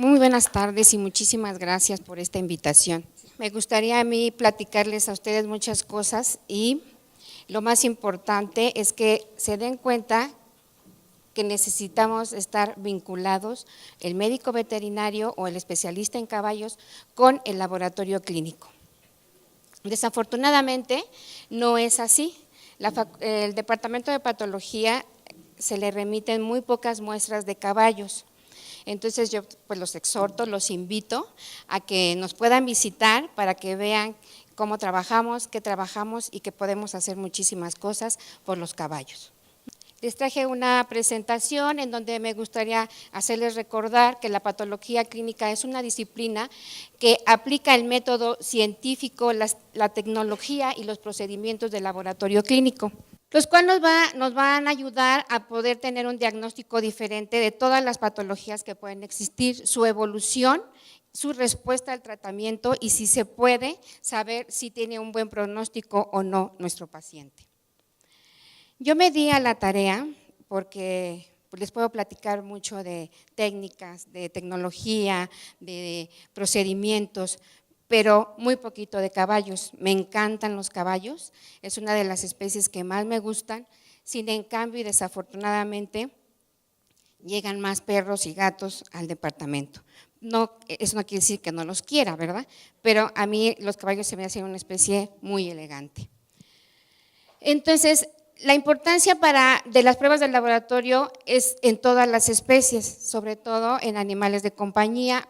Muy buenas tardes y muchísimas gracias por esta invitación. Me gustaría a mí platicarles a ustedes muchas cosas y lo más importante es que se den cuenta que necesitamos estar vinculados el médico veterinario o el especialista en caballos con el laboratorio clínico. Desafortunadamente no es así. El departamento de patología se le remiten muy pocas muestras de caballos. Entonces yo pues los exhorto, los invito a que nos puedan visitar para que vean cómo trabajamos, qué trabajamos y que podemos hacer muchísimas cosas por los caballos. Les traje una presentación en donde me gustaría hacerles recordar que la patología clínica es una disciplina que aplica el método científico, la tecnología y los procedimientos del laboratorio clínico, los cuales nos van a ayudar a poder tener un diagnóstico diferente de todas las patologías que pueden existir, su evolución, su respuesta al tratamiento y si se puede saber si tiene un buen pronóstico o no nuestro paciente. Yo me di a la tarea, porque les puedo platicar mucho de técnicas, de tecnología, de procedimientos, pero muy poquito de caballos. Me encantan los caballos, es una de las especies que más me gustan, sin en cambio y desafortunadamente llegan más perros y gatos al departamento. No, eso no quiere decir que no los quiera, ¿verdad? Pero a mí los caballos se me hacen una especie muy elegante. Entonces, la importancia de las pruebas del laboratorio es en todas las especies, sobre todo en animales de compañía,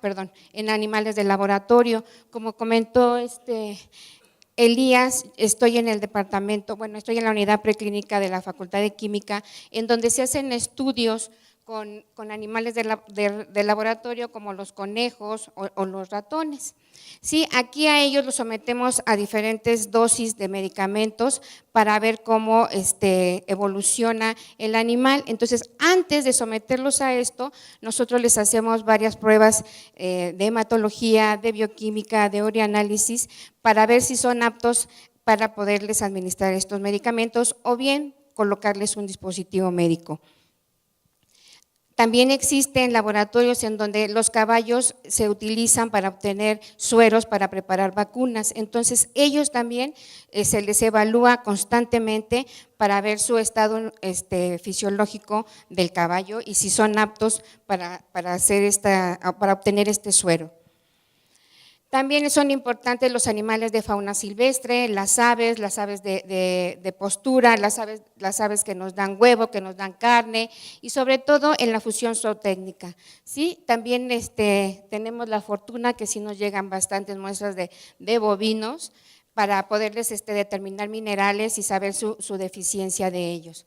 en animales de laboratorio. Como comentó Elías, estoy en el departamento, estoy en la unidad preclínica de la Facultad de Química, en donde se hacen estudios con animales de laboratorio como los conejos o los ratones. Sí, aquí a ellos los sometemos a diferentes dosis de medicamentos para ver cómo evoluciona el animal. Entonces, antes de someterlos a esto, nosotros les hacemos varias pruebas de hematología, de bioquímica, de ureanálisis, para ver si son aptos para poderles administrar estos medicamentos o bien colocarles un dispositivo médico. También existen laboratorios en donde los caballos se utilizan para obtener sueros para preparar vacunas, entonces ellos también se les evalúa constantemente para ver su estado fisiológico del caballo y si son aptos para obtener este suero. También son importantes los animales de fauna silvestre, las aves de postura, las aves que nos dan huevo, que nos dan carne y sobre todo en la fusión zootécnica. ¿Sí? También tenemos la fortuna que sí nos llegan bastantes muestras de bovinos para poderles determinar minerales y saber su deficiencia de ellos.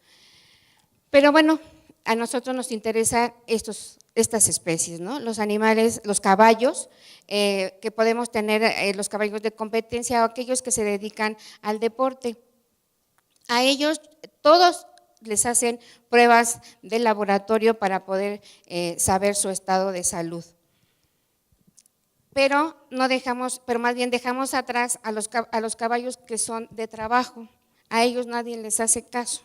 Pero bueno, a nosotros nos interesan estas especies, ¿no? Los animales, los caballos, que podemos tener los caballos de competencia o aquellos que se dedican al deporte. A ellos todos les hacen pruebas de laboratorio para poder saber su estado de salud. Pero más bien dejamos atrás a los caballos que son de trabajo, a ellos nadie les hace caso,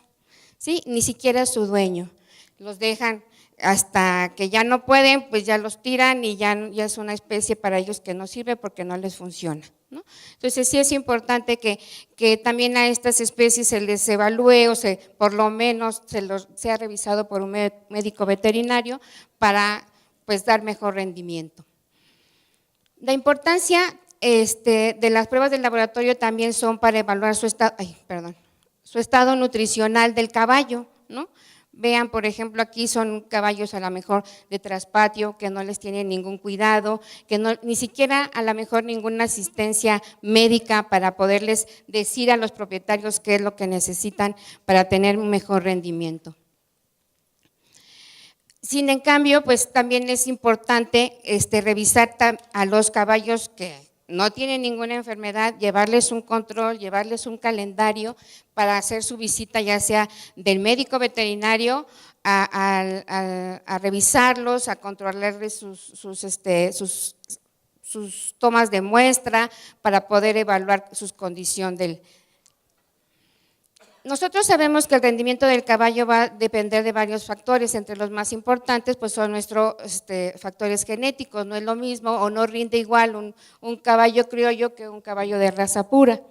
¿sí? Ni siquiera su dueño, los dejan hasta que ya no pueden, pues ya los tiran y ya es una especie para ellos que no sirve porque no les funciona, ¿no? Entonces sí es importante que también a estas especies se les evalúe o por lo menos sea revisado por un médico veterinario para pues dar mejor rendimiento. La importancia de las pruebas del laboratorio también son para evaluar su estado nutricional del caballo, ¿no? Vean, por ejemplo, aquí son caballos a lo mejor de traspatio, que no les tienen ningún cuidado, que ni siquiera a lo mejor ninguna asistencia médica para poderles decir a los propietarios qué es lo que necesitan para tener un mejor rendimiento. Sin en cambio, pues también es importante revisar a los caballos que no tienen ninguna enfermedad, llevarles un control, llevarles un calendario para hacer su visita, ya sea del médico veterinario a revisarlos, a controlarles sus tomas de muestra para poder evaluar su condición Nosotros sabemos que el rendimiento del caballo va a depender de varios factores, entre los más importantes pues son nuestros factores genéticos, no es lo mismo o no rinde igual un caballo criollo que un caballo de raza pura.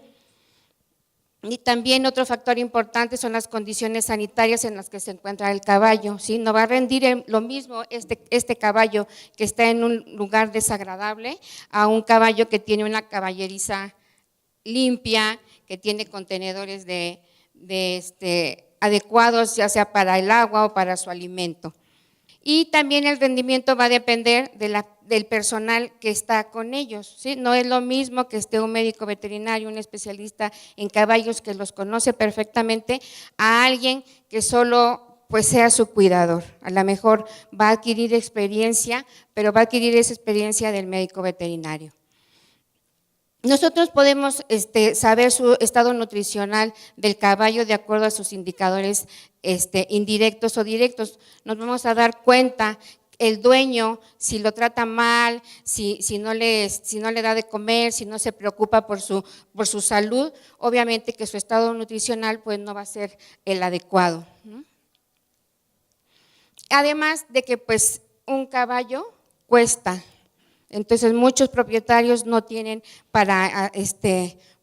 Y también otro factor importante son las condiciones sanitarias en las que se encuentra el caballo, ¿sí? No va a rendir lo mismo este caballo que está en un lugar desagradable a un caballo que tiene una caballeriza limpia, que tiene contenedores adecuados, ya sea para el agua o para su alimento. Y también el rendimiento va a depender del personal que está con ellos, ¿sí? No es lo mismo que esté un médico veterinario, un especialista en caballos que los conoce perfectamente, a alguien que solo pues sea su cuidador. A lo mejor va a adquirir experiencia, pero va a adquirir esa experiencia del médico veterinario. Nosotros podemos saber su estado nutricional del caballo de acuerdo a sus indicadores indirectos o directos. Nos vamos a dar cuenta el dueño, si lo trata mal, si no le da de comer, si no se preocupa por su salud, obviamente que su estado nutricional pues no va a ser el adecuado, ¿no? Además de que pues un caballo cuesta. Entonces muchos propietarios no tienen para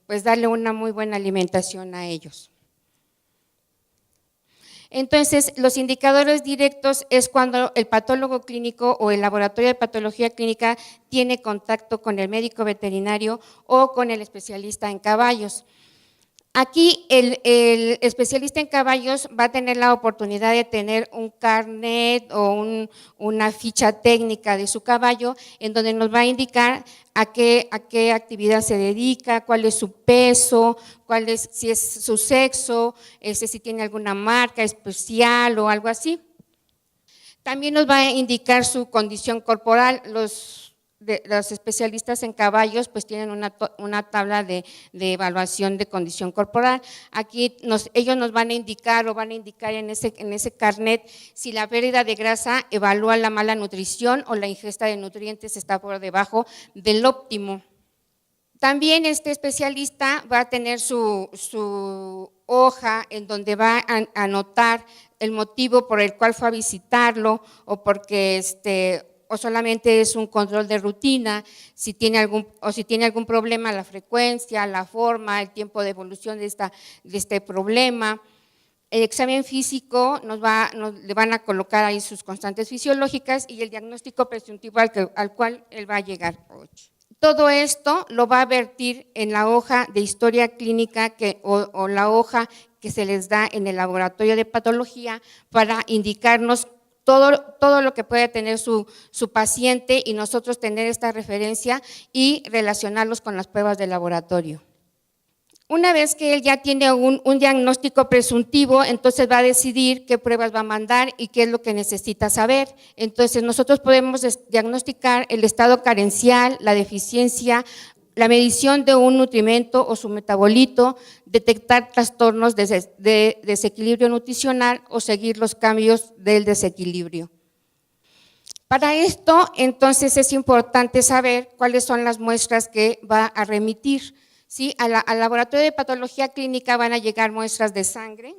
pues darle una muy buena alimentación a ellos. Entonces los indicadores directos es cuando el patólogo clínico o el laboratorio de patología clínica tiene contacto con el médico veterinario o con el especialista en caballos. Aquí el especialista en caballos va a tener la oportunidad de tener un carnet o una ficha técnica de su caballo en donde nos va a indicar a qué actividad se dedica, cuál es su peso, si es su sexo, si tiene alguna marca especial o algo así. También nos va a indicar su condición corporal. Los especialistas en caballos pues tienen una tabla de evaluación de condición corporal. Aquí ellos nos van a indicar en ese carnet si la pérdida de grasa evalúa la mala nutrición o la ingesta de nutrientes está por debajo del óptimo. También este especialista va a tener su hoja en donde va a anotar el motivo por el cual fue a visitarlo o porque o solamente es un control de rutina, si tiene algún problema, la frecuencia, la forma, el tiempo de evolución de este problema. El examen físico le van a colocar ahí sus constantes fisiológicas y el diagnóstico presuntivo al cual él va a llegar. Todo esto lo va a vertir en la hoja de historia clínica o la hoja que se les da en el laboratorio de patología para indicarnos todo lo que puede tener su paciente y nosotros tener esta referencia y relacionarlos con las pruebas de laboratorio. Una vez que él ya tiene un diagnóstico presuntivo, entonces va a decidir qué pruebas va a mandar y qué es lo que necesita saber. Entonces nosotros podemos diagnosticar el estado carencial, la deficiencia, la medición de un nutrimento o su metabolito, detectar trastornos de desequilibrio nutricional o seguir los cambios del desequilibrio. Para esto, entonces, es importante saber cuáles son las muestras que va a remitir. ¿Sí? Al laboratorio de patología clínica van a llegar muestras de sangre,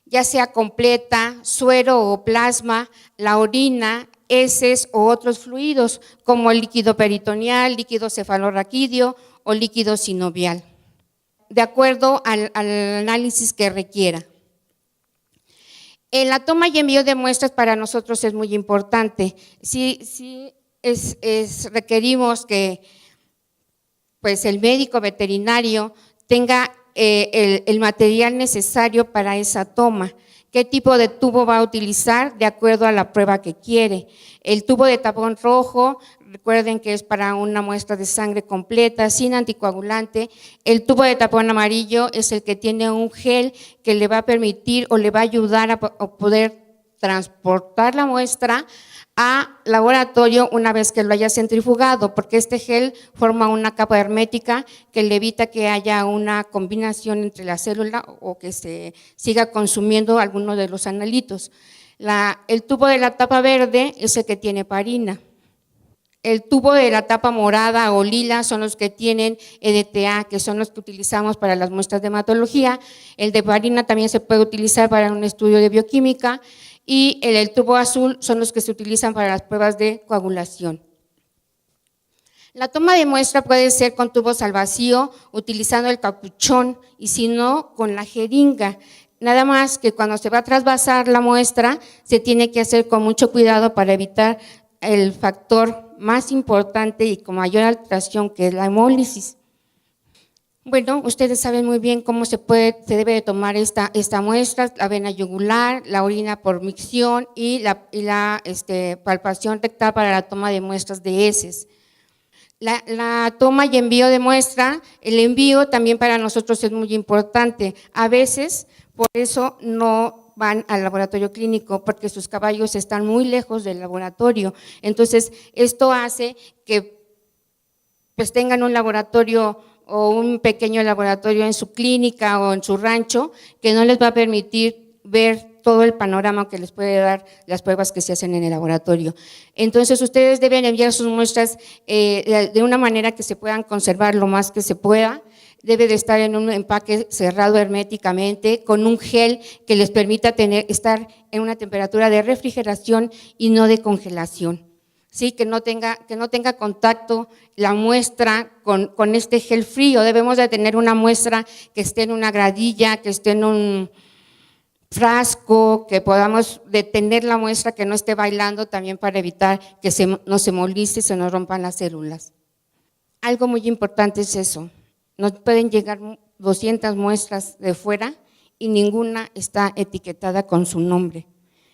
ya sea completa, suero o plasma, la orina, heces o otros fluidos, como el líquido peritoneal, líquido cefalorraquídeo o líquido sinovial, de acuerdo al análisis que requiera. En la toma y envío de muestras para nosotros es muy importante. Sí requerimos que pues el médico veterinario tenga el material necesario para esa toma. ¿Qué tipo de tubo va a utilizar? De acuerdo a la prueba que quiere. El tubo de tapón rojo, recuerden que es para una muestra de sangre completa, sin anticoagulante. El tubo de tapón amarillo es el que tiene un gel que le va a permitir o le va a ayudar a poder transportar la muestra a laboratorio una vez que lo haya centrifugado, porque este gel forma una capa hermética que le evita que haya una combinación entre la célula o que se siga consumiendo alguno de los analitos. El tubo de la tapa verde es el que tiene parina. El tubo de la tapa morada o lila son los que tienen EDTA, que son los que utilizamos para las muestras de hematología. El de varina también se puede utilizar para un estudio de bioquímica y el tubo azul son los que se utilizan para las pruebas de coagulación. La toma de muestra puede ser con tubos al vacío, utilizando el capuchón y si no, con la jeringa. Nada más que cuando se va a trasvasar la muestra, se tiene que hacer con mucho cuidado para evitar el factor más importante y con mayor alteración, que es la hemólisis. Bueno, ustedes saben muy bien cómo se debe de tomar esta muestra: la vena yugular, la orina por micción y la palpación rectal para la toma de muestras de heces. La toma y envío de muestra, el envío también para nosotros es muy importante. A veces, por eso no van al laboratorio clínico, porque sus caballos están muy lejos del laboratorio. Entonces, esto hace que pues tengan un laboratorio o un pequeño laboratorio en su clínica o en su rancho, que no les va a permitir ver todo el panorama que les puede dar las pruebas que se hacen en el laboratorio. Entonces, ustedes deben enviar sus muestras de una manera que se puedan conservar lo más que se pueda. Debe de estar en un empaque cerrado herméticamente, con un gel que les permita estar en una temperatura de refrigeración y no de congelación. Sí, que no tenga contacto la muestra con este gel frío. Debemos de tener una muestra que esté en una gradilla, que esté en un frasco, que podamos detener la muestra, que no esté bailando, también para evitar que no se hemolice y se nos rompan las células. Algo muy importante es eso. Nos pueden llegar 200 muestras de fuera y ninguna está etiquetada con su nombre.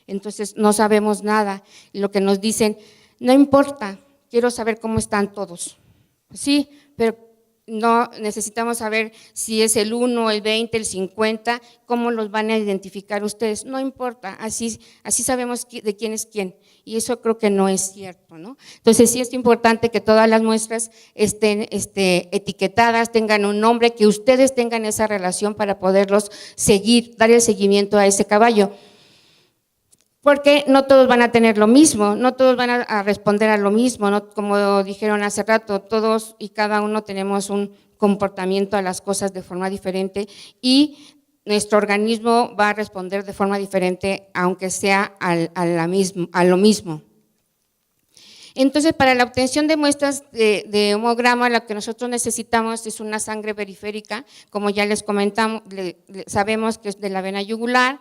Entonces no sabemos nada. Lo que nos dicen, no importa, quiero saber cómo están todos. Sí, pero no necesitamos saber si es el 1, el 20, el 50, cómo los van a identificar ustedes. No importa, así sabemos de quién es quién. Y eso creo que no es cierto, ¿no? Entonces sí es importante que todas las muestras estén etiquetadas, tengan un nombre, que ustedes tengan esa relación para poderlos seguir, dar el seguimiento a ese caballo. Porque no todos van a tener lo mismo, no todos van a responder a lo mismo, ¿no? Como dijeron hace rato, todos y cada uno tenemos un comportamiento a las cosas de forma diferente y nuestro organismo va a responder de forma diferente, aunque sea a lo mismo. Entonces, para la obtención de muestras de hemograma, lo que nosotros necesitamos es una sangre periférica, como ya les comentamos, sabemos que es de la vena yugular.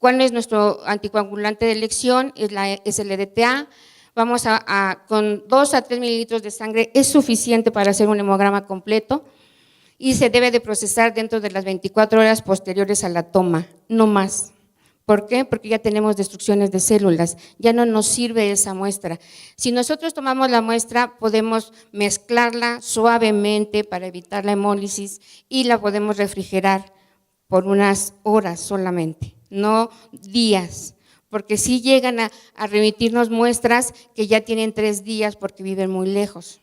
¿Cuál es nuestro anticoagulante de elección? Es el EDTA. Vamos con 2 a 3 mililitros de sangre es suficiente para hacer un hemograma completo y se debe de procesar dentro de las 24 horas posteriores a la toma, no más. ¿Por qué? Porque ya tenemos destrucciones de células, ya no nos sirve esa muestra. Si nosotros tomamos la muestra, podemos mezclarla suavemente para evitar la hemólisis y la podemos refrigerar por unas horas solamente, no días, porque sí llegan a remitirnos muestras que ya tienen 3 días porque viven muy lejos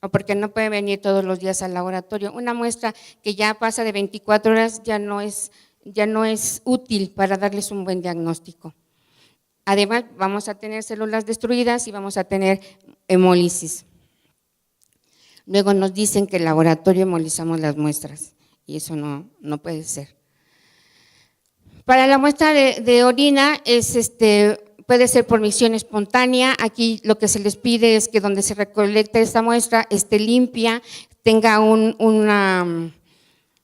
o porque no pueden venir todos los días al laboratorio. Una muestra que ya pasa de 24 horas ya no es útil para darles un buen diagnóstico. Además, vamos a tener células destruidas y vamos a tener hemólisis. Luego nos dicen que en el laboratorio hemolizamos las muestras y eso no puede ser. Para la muestra de orina puede ser por micción espontánea. Aquí lo que se les pide es que donde se recolecta esta muestra esté limpia, tenga una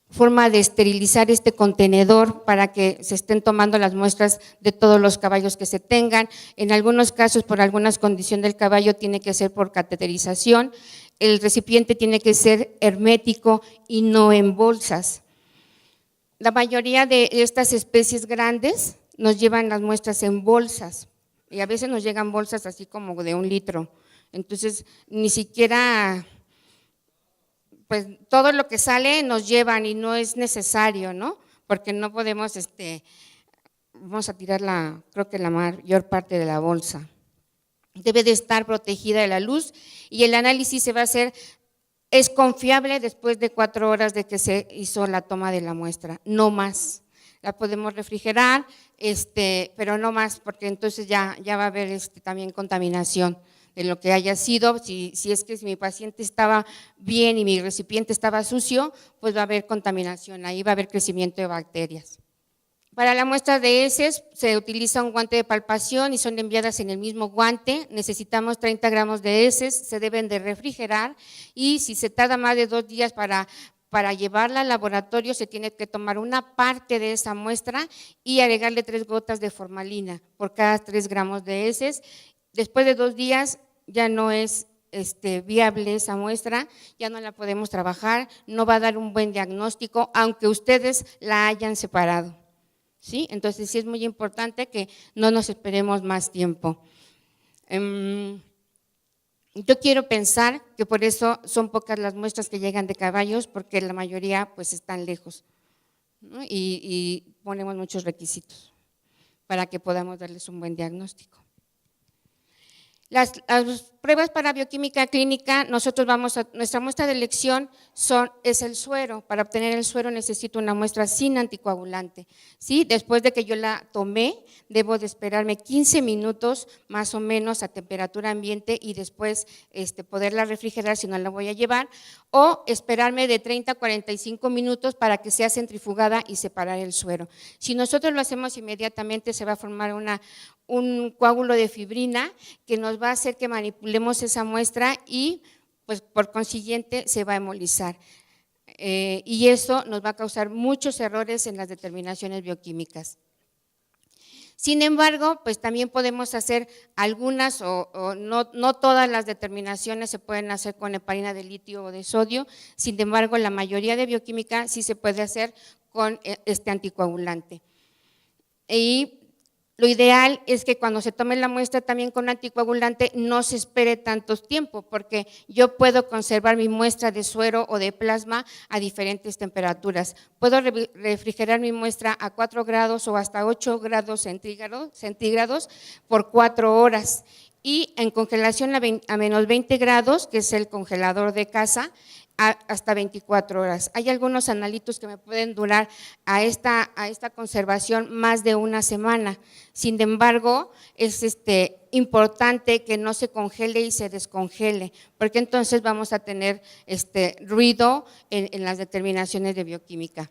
forma de esterilizar este contenedor para que se estén tomando las muestras de todos los caballos que se tengan. En algunos casos, por alguna condición del caballo, tiene que ser por cateterización. El recipiente tiene que ser hermético y no en bolsas. La mayoría de estas especies grandes nos llevan las muestras en bolsas y a veces nos llegan bolsas así como de 1 litro. Entonces, ni siquiera, pues todo lo que sale nos llevan y no es necesario, ¿no? Porque no podemos, vamos a tirar creo que la mayor parte de la bolsa. Debe de estar protegida de la luz y el análisis se va a hacer. Es confiable después de 4 horas de que se hizo la toma de la muestra, no más. La podemos refrigerar, pero no más, porque entonces ya va a haber también contaminación en lo que haya sido. Si es que mi paciente estaba bien y mi recipiente estaba sucio, pues va a haber contaminación, ahí va a haber crecimiento de bacterias. Para la muestra de heces se utiliza un guante de palpación y son enviadas en el mismo guante. Necesitamos 30 gramos de heces, se deben de refrigerar y si se tarda más de 2 días para llevarla al laboratorio, se tiene que tomar una parte de esa muestra y agregarle 3 gotas de formalina por cada 3 gramos de heces. Después de 2 días ya no es viable esa muestra, ya no la podemos trabajar, no va a dar un buen diagnóstico, aunque ustedes la hayan separado. ¿Sí? Entonces sí es muy importante que no nos esperemos más tiempo. Yo quiero pensar que por eso son pocas las muestras que llegan de caballos, porque la mayoría pues están lejos, ¿no? Y ponemos muchos requisitos para que podamos darles un buen diagnóstico. Las pruebas para bioquímica clínica, nuestra muestra de elección es el suero. Para obtener el suero necesito una muestra sin anticoagulante. ¿Sí? Después de que yo la tomé, debo de esperarme 15 minutos más o menos a temperatura ambiente y después poderla refrigerar si no la voy a llevar, o esperarme de 30 a 45 minutos para que sea centrifugada y separar el suero. Si nosotros lo hacemos inmediatamente, se va a formar un coágulo de fibrina que nos va a hacer que manipulemos esa muestra y pues por consiguiente se va a hemolizar y eso nos va a causar muchos errores en las determinaciones bioquímicas. Sin embargo, pues también podemos hacer algunas o no todas las determinaciones se pueden hacer con heparina de litio o de sodio, sin embargo la mayoría de bioquímica sí se puede hacer con este anticoagulante. Y lo ideal es que cuando se tome la muestra también con anticoagulante no se espere tanto tiempo, porque yo puedo conservar mi muestra de suero o de plasma a diferentes temperaturas. Puedo refrigerar mi muestra a 4 grados o hasta 8 grados centígrados por 4 horas y en congelación a menos 20 grados, que es el congelador de casa, hasta 24 horas. Hay algunos analitos que me pueden durar a esta conservación más de una semana. Sin embargo, es importante que no se congele y se descongele, porque entonces vamos a tener ruido en las determinaciones de bioquímica.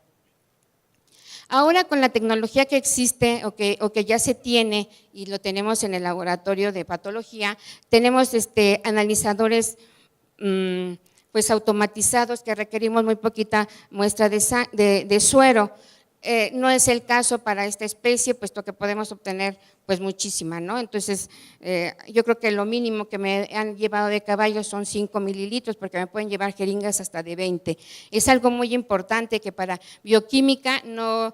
Ahora con la tecnología que existe o que ya se tiene y lo tenemos en el laboratorio de patología, tenemos analizadores pues automatizados que requerimos muy poquita muestra de suero. No es el caso para esta especie, puesto que podemos obtener pues muchísima, ¿no? Entonces, yo creo que lo mínimo que me han llevado de caballo son 5 mililitros, porque me pueden llevar jeringas hasta de 20. Es algo muy importante que para bioquímica no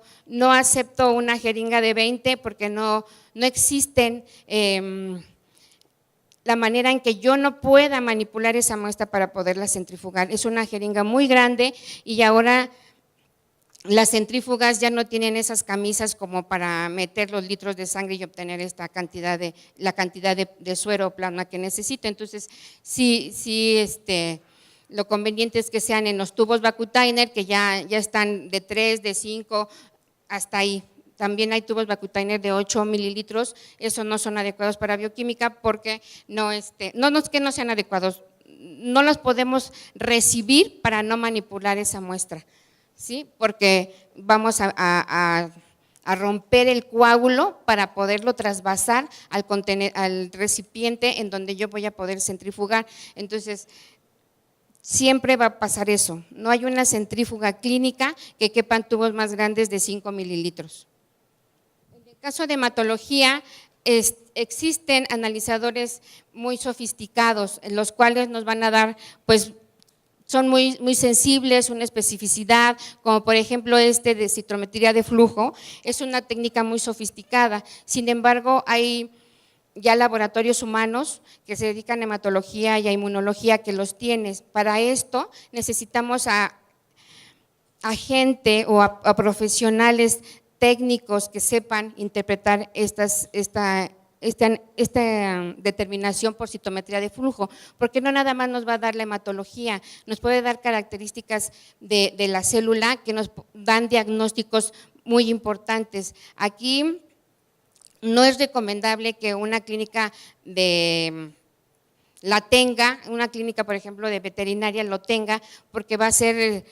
acepto una jeringa de 20 porque no existen la manera en que yo no pueda manipular esa muestra para poderla centrifugar. Es una jeringa muy grande y ahora las centrífugas ya no tienen esas camisas como para meter los litros de sangre y obtener la cantidad de suero o plasma que necesito. Entonces, lo conveniente es que sean en los tubos Vacutainer, que ya están de 3, de 5, hasta ahí. También hay tubos Vacutainer de 8 mililitros, esos no son adecuados para bioquímica porque no es que no sean adecuados, no los podemos recibir para no manipular esa muestra, ¿sí? Porque vamos a romper el coágulo para poderlo trasvasar al recipiente en donde yo voy a poder centrifugar. Entonces, siempre va a pasar eso, no hay una centrífuga clínica que quepan tubos más grandes de 5 mililitros. En el caso de hematología, existen analizadores muy sofisticados, en los cuales nos van a dar, pues, son muy, muy sensibles, una especificidad, como por ejemplo de citrometría de flujo, es una técnica muy sofisticada. Sin embargo, hay ya laboratorios humanos que se dedican a hematología y a inmunología que los tienen. Para esto necesitamos a gente o a profesionales técnicos que sepan interpretar esta determinación por citometría de flujo, porque no nada más nos va a dar la hematología, nos puede dar características de la célula que nos dan diagnósticos muy importantes. Aquí no es recomendable que una clínica de la tenga, una clínica, por ejemplo, de veterinaria lo tenga, porque va a ser,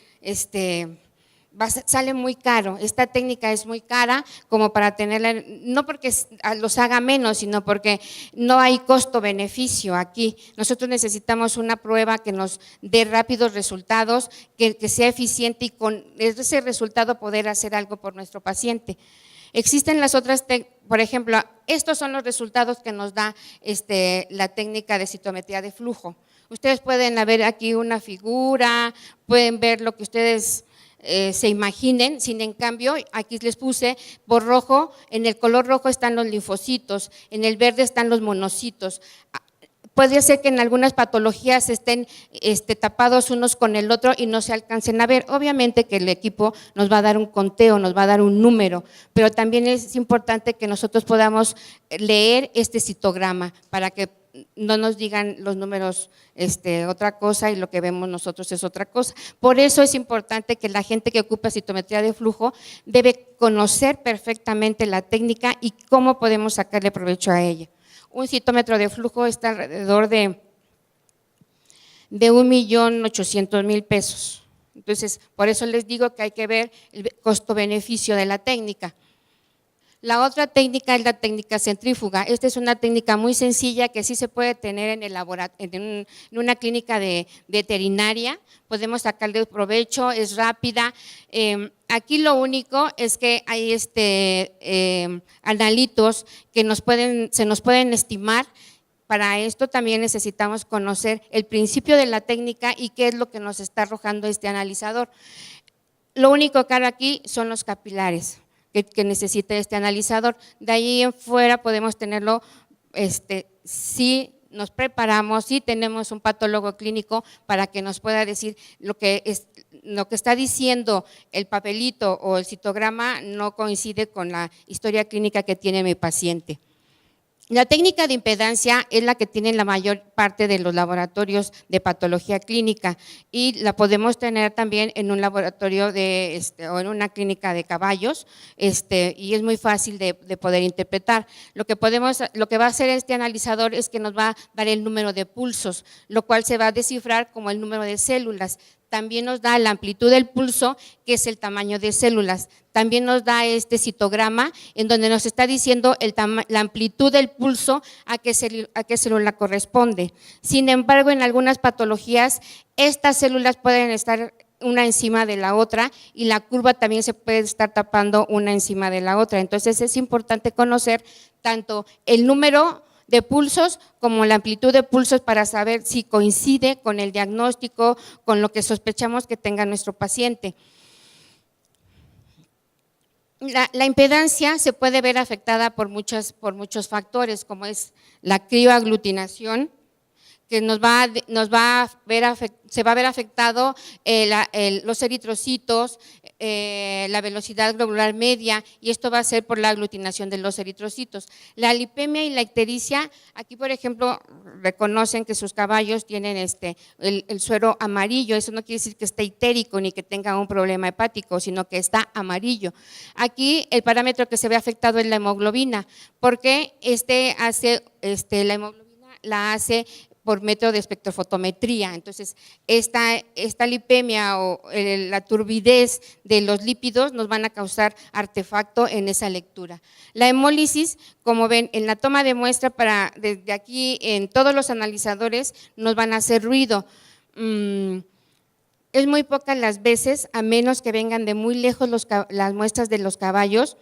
sale muy caro. Esta técnica es muy cara como para tenerla, no porque los haga menos, sino porque no hay costo-beneficio aquí. Nosotros necesitamos una prueba que nos dé rápidos resultados, que sea eficiente y con ese resultado poder hacer algo por nuestro paciente. Existen las otras, por ejemplo, estos son los resultados que nos da la técnica de citometría de flujo. Ustedes pueden ver aquí una figura, pueden ver lo que ustedes se imaginen, sin en cambio, aquí les puse por rojo, en el color rojo están los linfocitos, en el verde están los monocitos. Puede ser que en algunas patologías estén tapados unos con el otro y no se alcancen a ver. Obviamente que el equipo nos va a dar un conteo, nos va a dar un número, pero también es importante que nosotros podamos leer este citograma para que no nos digan los números otra cosa y lo que vemos nosotros es otra cosa. Por eso es importante que la gente que ocupa citometría de flujo debe conocer perfectamente la técnica y cómo podemos sacarle provecho a ella. Un citómetro de flujo está alrededor de 1.800.000 pesos. Entonces, por eso les digo que hay que ver el costo-beneficio de la técnica. La otra técnica es la técnica centrífuga. Esta es una técnica muy sencilla que sí se puede tener en el laboratorio, en una clínica de veterinaria. Podemos sacarle provecho, es rápida. Aquí lo único es que hay analitos que se nos pueden estimar. Para esto también necesitamos conocer el principio de la técnica y qué es lo que nos está arrojando este analizador. Lo único que hay aquí son los capilares que necesita este analizador. De ahí en fuera podemos tenerlo, si nos preparamos, si tenemos un patólogo clínico para que nos pueda decir lo que está diciendo el papelito o el citograma no coincide con la historia clínica que tiene mi paciente. La técnica de impedancia es la que tienen la mayor parte de los laboratorios de patología clínica y la podemos tener también en un laboratorio o en una clínica de caballos y es muy fácil de poder interpretar. Lo que va a hacer este analizador es que nos va a dar el número de pulsos, lo cual se va a descifrar como el número de células. También nos da la amplitud del pulso, que es el tamaño de células. También nos da este citograma, en donde nos está diciendo la amplitud del pulso a qué célula corresponde. Sin embargo, en algunas patologías, estas células pueden estar una encima de la otra y la curva también se puede estar tapando una encima de la otra. Entonces, es importante conocer tanto el número de pulsos como la amplitud de pulsos para saber si coincide con el diagnóstico, con lo que sospechamos que tenga nuestro paciente. La impedancia se puede ver afectada por muchos factores, como es la crioaglutinación, que se va a ver afectado los eritrocitos, la velocidad globular media, y esto va a ser por la aglutinación de los eritrocitos. La lipemia y la ictericia, aquí por ejemplo reconocen que sus caballos tienen el suero amarillo. Eso no quiere decir que esté ictérico ni que tenga un problema hepático, sino que está amarillo. Aquí el parámetro que se ve afectado es la hemoglobina, porque la hemoglobina la hace por método de espectrofotometría. Entonces, esta lipemia o la turbidez de los lípidos nos van a causar artefacto en esa lectura. La hemólisis, como ven, en la toma de muestra desde aquí en todos los analizadores nos van a hacer ruido. Es muy pocas las veces, a menos que vengan de muy lejos las muestras de los caballos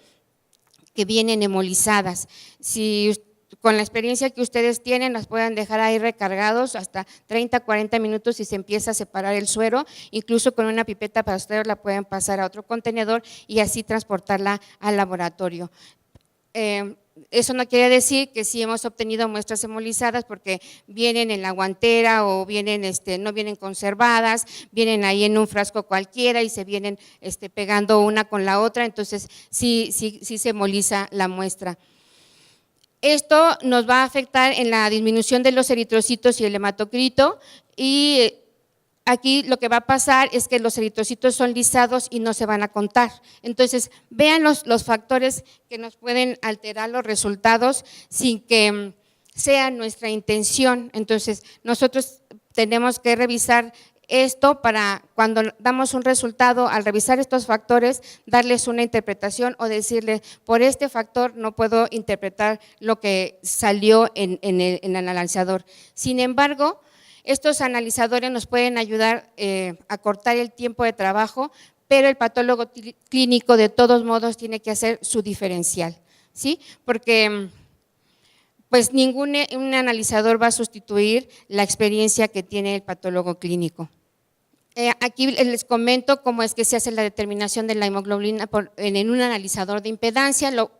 que vienen hemolizadas. Si con la experiencia que ustedes tienen, las pueden dejar ahí recargados hasta 30, 40 minutos y se empieza a separar el suero, incluso con una pipeta pasteur la pueden pasar a otro contenedor y así transportarla al laboratorio. Eso no quiere decir que sí hemos obtenido muestras hemolizadas porque vienen en la guantera o no vienen conservadas, vienen ahí en un frasco cualquiera y se vienen pegando una con la otra, entonces sí se hemoliza la muestra. Esto nos va a afectar en la disminución de los eritrocitos y el hematocrito, y aquí lo que va a pasar es que los eritrocitos son lisados y no se van a contar. Entonces, vean los factores que nos pueden alterar los resultados sin que sea nuestra intención. Entonces, nosotros tenemos que revisar esto para cuando damos un resultado, al revisar estos factores, darles una interpretación o decirle, por este factor no puedo interpretar lo que salió en el analizador. Sin embargo, estos analizadores nos pueden ayudar a cortar el tiempo de trabajo, pero el patólogo clínico de todos modos tiene que hacer su diferencial, ¿sí? Porque pues un analizador va a sustituir la experiencia que tiene el patólogo clínico. Aquí les comento cómo es que se hace la determinación de la hemoglobina en un analizador de impedancia. Lo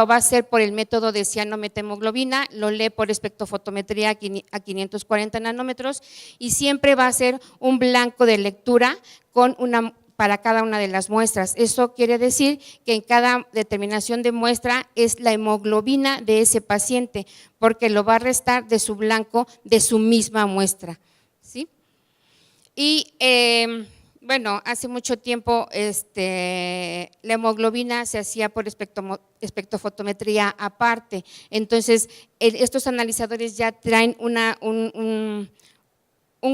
va a hacer por el método de cianomethemoglobina, lo lee por espectrofotometría a 540 nanómetros y siempre va a ser un blanco de lectura para cada una de las muestras. Eso quiere decir que en cada determinación de muestra es la hemoglobina de ese paciente, porque lo va a restar de su blanco de su misma muestra, ¿sí? Y bueno, hace mucho tiempo la hemoglobina se hacía por espectrofotometría aparte, entonces estos analizadores ya traen un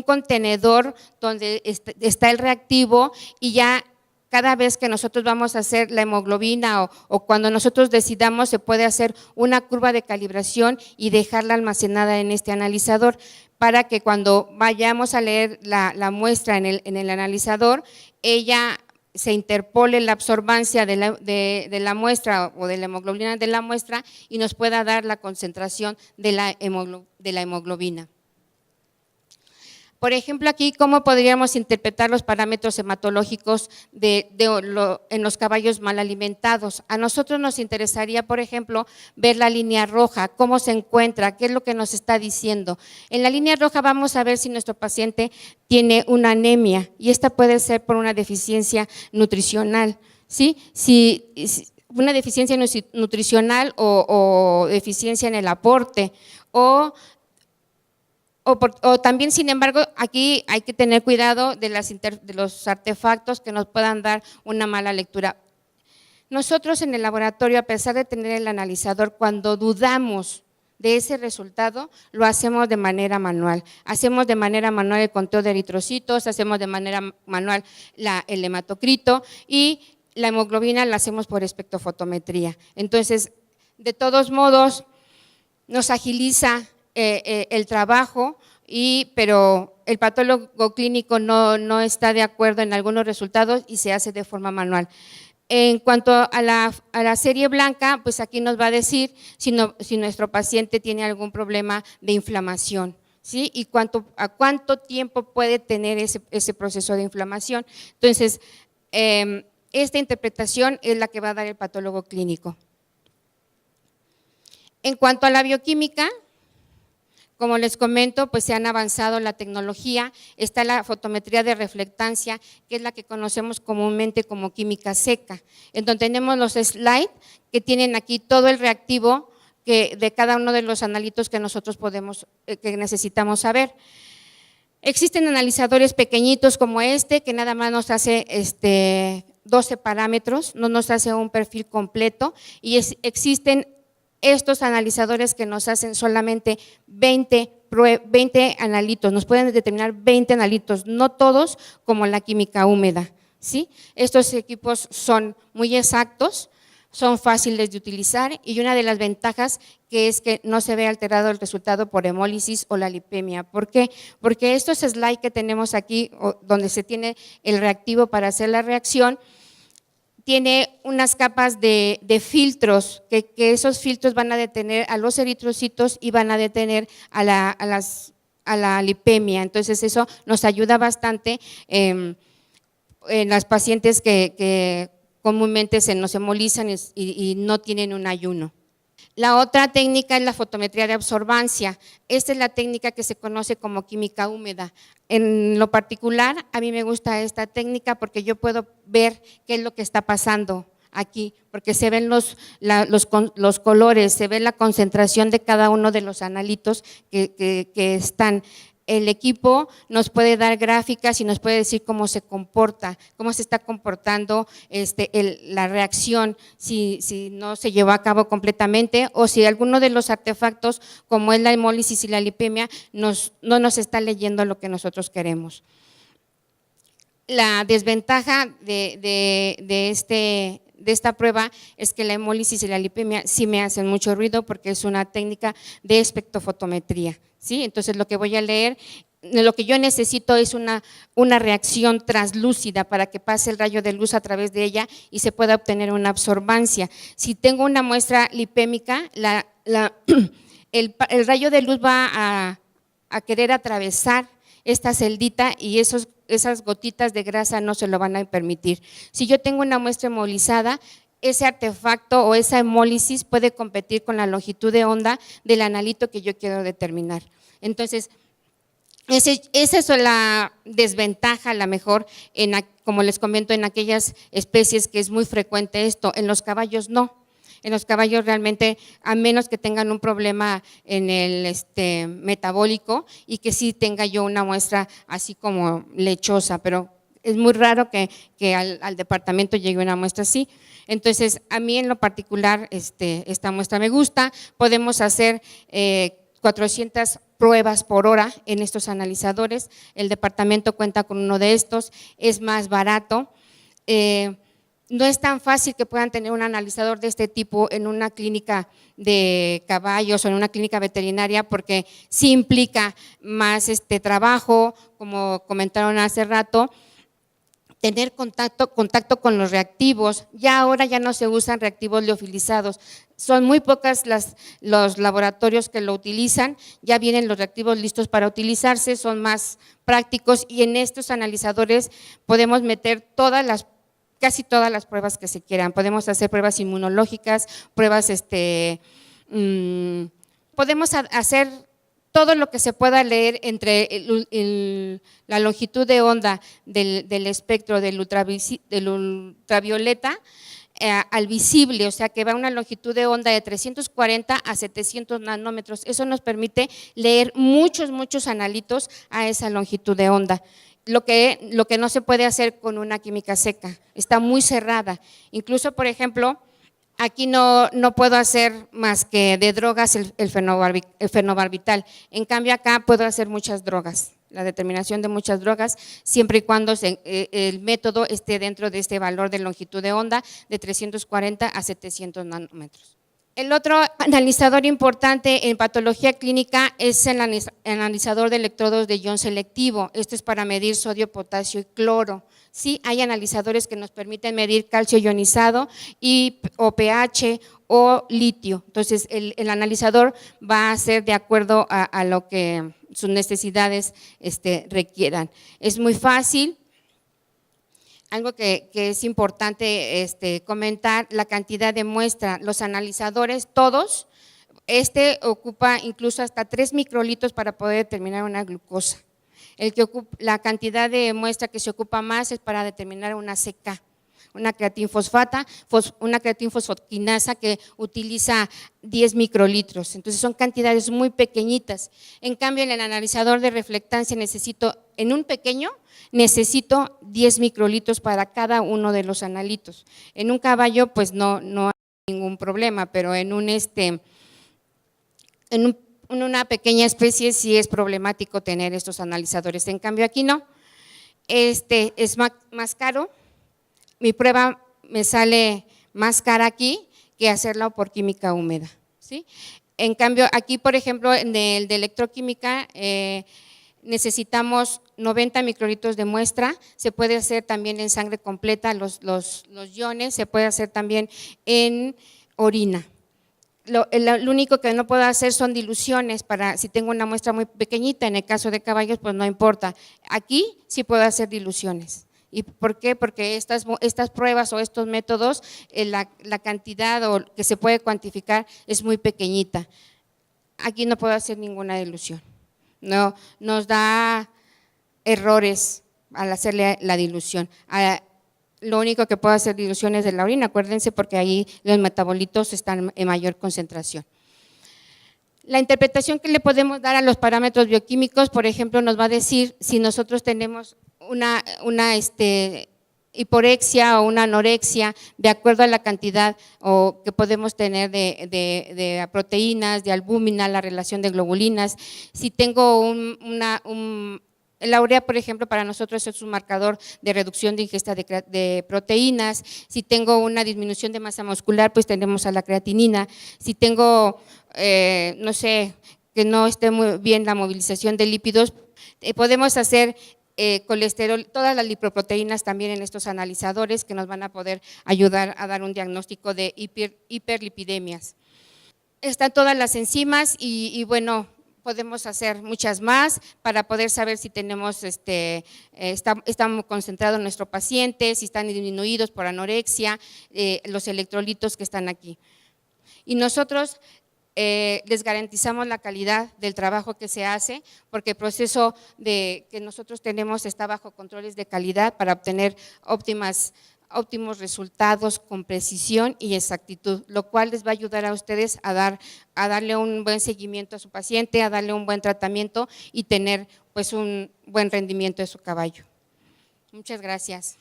contenedor donde está el reactivo y ya cada vez que nosotros vamos a hacer la hemoglobina o cuando nosotros decidamos se puede hacer una curva de calibración y dejarla almacenada en este analizador para que cuando vayamos a leer la muestra en el analizador, ella se interpole la absorbancia de la muestra o de la hemoglobina de la muestra y nos pueda dar la concentración de la hemoglobina. Por ejemplo, aquí, ¿cómo podríamos interpretar los parámetros hematológicos en los caballos mal alimentados? A nosotros nos interesaría, por ejemplo, ver la línea roja, cómo se encuentra, qué es lo que nos está diciendo. En la línea roja vamos a ver si nuestro paciente tiene una anemia y esta puede ser por una deficiencia nutricional, ¿sí? Si una deficiencia nutricional o deficiencia en el aporte o también, sin embargo, aquí hay que tener cuidado de los artefactos que nos puedan dar una mala lectura. Nosotros en el laboratorio, a pesar de tener el analizador, cuando dudamos de ese resultado, lo hacemos de manera manual. Hacemos de manera manual el conteo de eritrocitos, hacemos de manera manual el hematocrito y la hemoglobina la hacemos por espectrofotometría. Entonces, de todos modos, nos agiliza el trabajo, pero el patólogo clínico no está de acuerdo en algunos resultados y se hace de forma manual. En cuanto a la serie blanca, pues aquí nos va a decir si nuestro paciente tiene algún problema de inflamación, ¿sí? Y a cuánto tiempo puede tener ese proceso de inflamación. Entonces, esta interpretación es la que va a dar el patólogo clínico. En cuanto a la bioquímica, como les comento, pues se han avanzado la tecnología, está la fotometría de reflectancia, que es la que conocemos comúnmente como química seca, en donde tenemos los slides que tienen aquí todo el reactivo de cada uno de los analitos que nosotros que necesitamos saber. Existen analizadores pequeñitos como que nada más nos hace 12 parámetros, no nos hace un perfil completo y existen estos analizadores que nos hacen solamente 20 analitos, nos pueden determinar 20 analitos, no todos como la química húmeda, ¿sí? Estos equipos son muy exactos, son fáciles de utilizar y una de las ventajas que es que no se ve alterado el resultado por hemólisis o la lipemia. ¿Por qué? Porque estos slides que tenemos aquí, donde se tiene el reactivo para hacer la reacción, tiene unas capas de filtros, que esos filtros van a detener a los eritrocitos y van a detener a la lipemia. Entonces eso nos ayuda bastante en las pacientes que comúnmente se nos hemolizan y no tienen un ayuno. La otra técnica es la fotometría de absorbancia. Esta es la técnica que se conoce como química húmeda. En lo particular, a mí me gusta esta técnica porque yo puedo ver qué es lo que está pasando aquí, porque se ven los colores, se ve la concentración de cada uno de los analitos que están. el equipo nos puede dar gráficas y nos puede decir cómo se comporta, cómo se está comportando la reacción, si no se llevó a cabo completamente o si alguno de los artefactos, como es la hemólisis y la lipemia, no nos está leyendo lo que nosotros queremos. La desventaja de esta prueba es que la hemólisis y la lipemia sí me hacen mucho ruido porque es una técnica de espectrofotometría, ¿sí? Entonces lo que voy a leer, lo que yo necesito es una reacción translúcida para que pase el rayo de luz a través de ella y se pueda obtener una absorbancia. Si tengo una muestra lipémica, el rayo de luz va a querer atravesar esta celdita y esas gotitas de grasa no se lo van a permitir. Si yo tengo una muestra hemolizada, ese artefacto o esa hemólisis puede competir con la longitud de onda del analito que yo quiero determinar. Entonces, esa es la desventaja, a lo mejor, como les comento, en aquellas especies que es muy frecuente esto, en los caballos no. En los caballos realmente, a menos que tengan un problema en el metabólico y que sí tenga yo una muestra así como lechosa, pero es muy raro que al departamento llegue una muestra así. Entonces, a mí en lo particular esta muestra me gusta. Podemos hacer 400 pruebas por hora en estos analizadores. El departamento cuenta con uno de estos, es más barato. No es tan fácil que puedan tener un analizador de este tipo en una clínica de caballos o en una clínica veterinaria porque sí implica más trabajo, como comentaron hace rato, tener contacto con los reactivos. Ya ahora ya no se usan reactivos liofilizados, son muy pocas los laboratorios que lo utilizan, ya vienen los reactivos listos para utilizarse, son más prácticos y en estos analizadores podemos meter casi todas las pruebas que se quieran. Podemos hacer pruebas inmunológicas, pruebas, podemos hacer todo lo que se pueda leer entre la longitud de onda del espectro del ultravioleta al visible, o sea que va a una longitud de onda de 340 a 700 nanómetros. Eso nos permite leer muchos analitos a esa longitud de onda. Lo que no se puede hacer con una química seca, está muy cerrada. Incluso, por ejemplo, aquí no puedo hacer más que de drogas el fenobarbital. En cambio, acá puedo hacer muchas drogas, la determinación de muchas drogas, siempre y cuando el método esté dentro de este valor de longitud de onda de 340 a 700 nanómetros. El otro analizador importante en patología clínica es el analizador de electrodos de ion selectivo. Esto es para medir sodio, potasio y cloro. Sí, hay analizadores que nos permiten medir calcio ionizado o pH o litio. Entonces, el analizador va a ser de acuerdo a lo que sus necesidades requieran. Es muy fácil. Algo que es importante comentar, la cantidad de muestra, los analizadores, todos, ocupa incluso hasta 3 microlitros para poder determinar una glucosa. La cantidad de muestra que se ocupa más es para determinar una CK, una creatinfosfoquinasa que utiliza 10 microlitros, entonces son cantidades muy pequeñitas. En cambio, en el analizador de reflectancia en un pequeño, necesito 10 microlitros para cada uno de los analitos. En un caballo pues no hay ningún problema, pero en una pequeña especie sí es problemático tener estos analizadores. En cambio aquí no, es más caro, mi prueba me sale más cara aquí que hacerla por química húmeda, ¿sí? En cambio aquí, por ejemplo, en el de electroquímica, necesitamos 90 microlitros de muestra, se puede hacer también en sangre completa los iones, se puede hacer también en orina. Lo único que no puedo hacer son diluciones si tengo una muestra muy pequeñita, en el caso de caballos pues no importa. Aquí sí puedo hacer diluciones. ¿Y por qué? Porque estas pruebas o estos métodos, la cantidad que se puede cuantificar es muy pequeñita. Aquí no puedo hacer ninguna dilución. No, nos da errores al hacerle la dilución. Lo único que puedo hacer dilución es de la orina, acuérdense, porque ahí los metabolitos están en mayor concentración. La interpretación que le podemos dar a los parámetros bioquímicos, por ejemplo, nos va a decir si nosotros tenemos una hiporexia o una anorexia de acuerdo a la cantidad que podemos tener de proteínas, de albúmina, la relación de globulinas. Si tengo la urea, por ejemplo, para nosotros es un marcador de reducción de ingesta de proteínas. Si tengo una disminución de masa muscular, pues tenemos a la creatinina. Si tengo, no sé, que no esté muy bien la movilización de lípidos, podemos hacer colesterol, todas las lipoproteínas también en estos analizadores que nos van a poder ayudar a dar un diagnóstico de hiperlipidemias. Están todas las enzimas y bueno, podemos hacer muchas más para poder saber si tenemos, estamos concentrados en nuestro paciente, si están disminuidos por anorexia, los electrolitos que están aquí. Y nosotros les garantizamos la calidad del trabajo que se hace, porque el proceso que nosotros tenemos está bajo controles de calidad para obtener óptimos resultados con precisión y exactitud, lo cual les va a ayudar a ustedes a darle un buen seguimiento a su paciente, a darle un buen tratamiento y tener pues un buen rendimiento de su caballo. Muchas gracias.